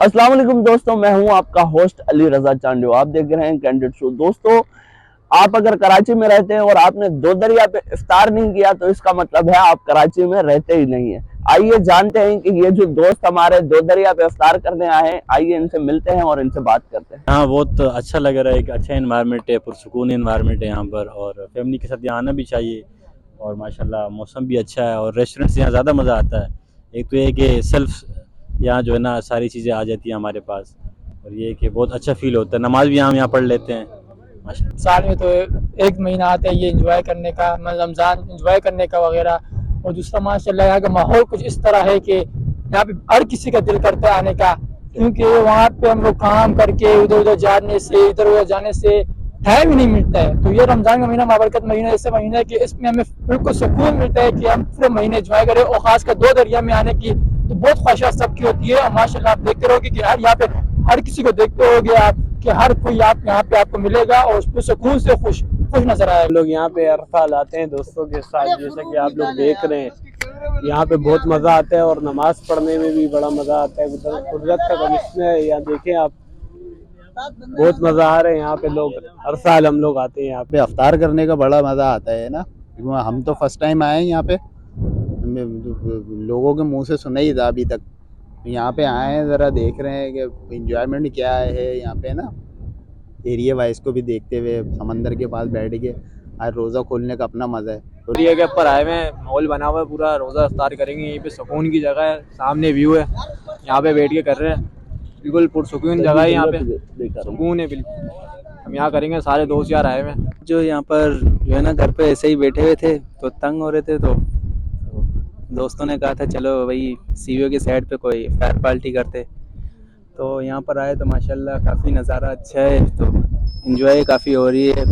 अस्सलाम वालेकुम दोस्तों, मैं हूं आपका होस्ट अली रजा चांडियो। आप देख रहे हैं कैंडिड शो। दोस्तों, आप अगर कराची में रहते हैं और आपने दो दरिया पे इफ्तार नहीं किया तो इसका मतलब है आप कराची में रहते ही नहीं है। आइए जानते हैं कि ये जो दोस्त हमारे दो दरिया पे इफ्तार करने आए हैं, आइए इनसे मिलते हैं और इनसे बात करते हैं। हाँ, बहुत अच्छा लग रहा है। एक अच्छा इन्वायरमेंट है, पुरसुकून इन्वायरमेंट है यहाँ पर, और फैमिली के साथ यहाँ आना भी चाहिए। और माशाल्लाह मौसम भी अच्छा है, और रेस्टोरेंट से यहाँ ज़्यादा मज़ा आता है। एक तो ये कि सेल्फ यहाँ जो है ना सारी चीज़ें आ जाती हैं हमारे पास, और ये कि बहुत अच्छा फील होता है। नमाज भी हम यहाँ पढ़ लेते हैं माशाल्लाह। साल में तो एक महीना आता है ये एंजॉय करने का, मतलब रमज़ान एंजॉय करने का वगैरह। और दूसरा माशाल्लाह यहाँ का माहौल कुछ इस तरह है कि यहाँ पे हर किसी का दिल करता है आने का, क्योंकि वहाँ पे हम लोग काम करके इधर उधर जाने से टाइम ही नहीं मिलता है। तो ये रमज़ान का महीना बाबरकत महीना ऐसा महीना है कि इसमें हमें बिल्कुल सुकून मिलता है कि हम पूरे महीने एंजॉय करें। और खासकर दो दरिया में आने की तो बहुत ख्वाहिशात सबकी होती है। और माशाल्लाह आप देखते रहोगे कि यार यहाँ पे हर किसी को देखते होगे आप कि हर कोई आप यहाँ पे आपको मिलेगा और उसको सुकून से खुश खुश नजर आएगा। लोग यहाँ पे हर साल आते हैं दोस्तों के साथ, जैसा कि आप लोग देख रहे हैं। यहाँ पे बहुत मज़ा आता है और नमाज पढ़ने में भी बड़ा मज़ा आता है। कुदरत का करिश्मा है, यहाँ देखें आप, बहुत मज़ा आ रहा है। यहाँ पे लोग हर साल हम लोग आते हैं यहाँ पे। अफ्तार करने का बड़ा मज़ा आता है ना। हम तो फर्स्ट टाइम आए हैं यहाँ पे, लोगों के मुंह से सुना ही था अभी तक। यहाँ पे आए हैं, ज़रा देख रहे हैं कि इंजॉयमेंट क्या है यहाँ पे ना। एरिया वाइज को भी देखते हुए समंदर के पास बैठ के आज रोज़ा खोलने का अपना मज़ा है। एरिया के ऊपर आए हुए हैं, माहौल बना हुआ है पूरा, रोज़ा इफ्तार करेंगे। यहीं पे सुकून की जगह है, सामने व्यू है, यहाँ पे बैठ के कर रहे हैं। बिल्कुल पुरसुकून जगह है, यहाँ पे सुकून है बिल्कुल। हम यहाँ करेंगे, सारे दोस्त यार आए हुए हैं। जो यहाँ पर जो है ना घर पे ऐसे ही बैठे हुए थे तो तंग हो रहे थे, तो दोस्तों ने कहा था चलो भाई सीवीओ की साइड पे कोई इफ्तार पार्टी करते। तो यहाँ पर आए तो माशाल्लाह काफ़ी नज़ारा अच्छा है, तो इंजॉय काफ़ी हो रही है।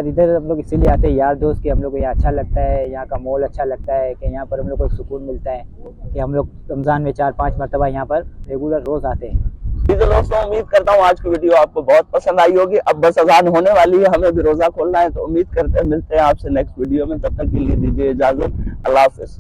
इधर हम लोग इसीलिए आते हैं यार दोस्त कि हम लोग को यहाँ अच्छा लगता है, यहाँ का माहौल अच्छा लगता है कि यहाँ पर हम लोग को एक सुकून मिलता है कि हम लोग रमज़ान में 4-5 मरतबा यहाँ पर रेगुलर रोज़ आते हैं। ठीक है दोस्तों, उम्मीद करता हूँ आज की वीडियो आपको बहुत पसंद आई होगी। अब बस अजान होने वाली है, हमें भी रोजा खोलना है, तो उम्मीद करते हैं मिलते हैं आपसे नेक्स्ट वीडियो में। तब तक के लिए दीजिए इजाजत। अल्लाह हाफिज।